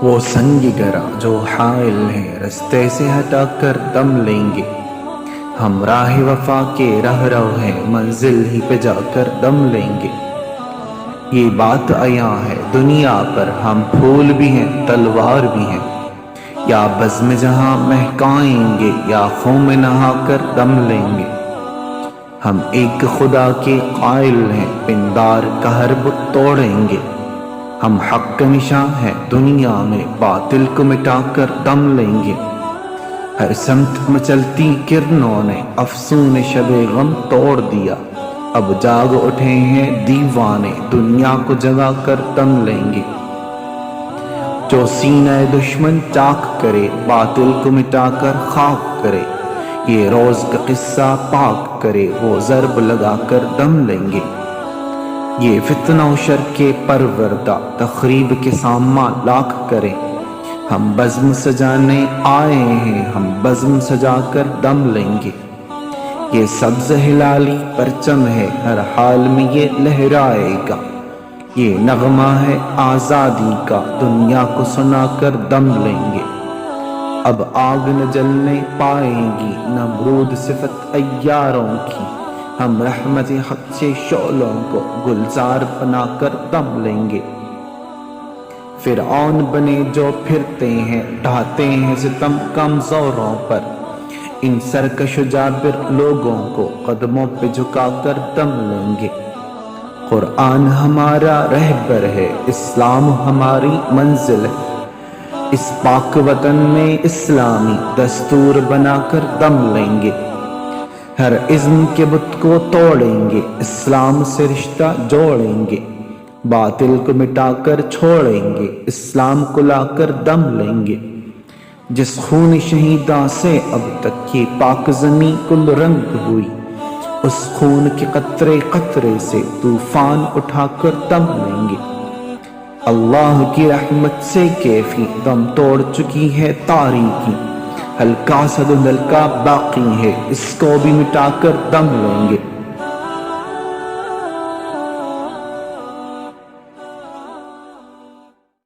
وہ سنگ گرا جو حائل ہیں رستے سے ہٹا کر دم لیں گے، ہم راہ وفا کے رہ رو ہیں منزل ہی پہ جا کر دم لیں گے۔ یہ بات عیاں ہے دنیا پر ہم پھول بھی ہیں تلوار بھی ہیں، یا بزم جہاں مہکائیں گے یا خون میں نہا کر دم لیں گے۔ ہم ایک خدا کے قائل ہیں پندار کا ہر بت توڑیں گے، ہم حق کا نشاں ہیں دنیا میں باطل کو مٹا کر دم لیں گے۔ ہر سمت مچلتی کرنوں نے افسون شب غم توڑ دیا، اب جاگ اٹھے ہیں دیوانے دنیا کو جگا کر دم لیں گے۔ جو سینہ دشمن چاک کرے باطل کو مٹا کر خاک کرے، یہ روز کا قصہ پاک کرے وہ ضرب لگا کر دم لیں گے۔ یہ فتنہ و شر کے پروردہ تخریب کے سامان لاکھ کریں، ہم بزم سجانے آئے ہیں ہم بزم سجا کر دم لیں گے۔ یہ سبز ہلالی پرچم ہے ہر حال میں یہ لہرائے گا، یہ نغمہ ہے آزادی کا دنیا کو سنا کر دم لیں گے۔ اب آگ نہ جلنے پائیں گی نمرود صفت عیاروں کی، ہم رحمت حق سے شعلوں کو گلزار بنا کر دم لیں گے۔ فرعون بنے جو پھرتے ہیں ڈھاتے ہیں ستم کمزوروں پر، ان سرکش و جابر لوگوں کو قدموں پہ جھکا کر دم لیں گے۔ قرآن ہمارا رہبر ہے اسلام ہماری منزل ہے، اس پاک وطن میں اسلامی دستور بنا کر دم لیں گے۔ ہر عزم کے بت کو توڑیں گے اسلام سے رشتہ جوڑیں گے، باطل کو مٹا کر چھوڑیں گے اسلام کو لا کر دم لیں گے۔ جس خون شہیداں سے اب تک یہ پاک زمیں کل رنگ ہوئی، اس خون کے قطرے قطرے سے طوفان اٹھا کر دم لیں گے۔ اللہ کی رحمت سے کیفی دم توڑ چکی ہے تاریکی، ہلکا سا دھندلکا باقی ہے اس کو بھی مٹا کر دم لیں گے۔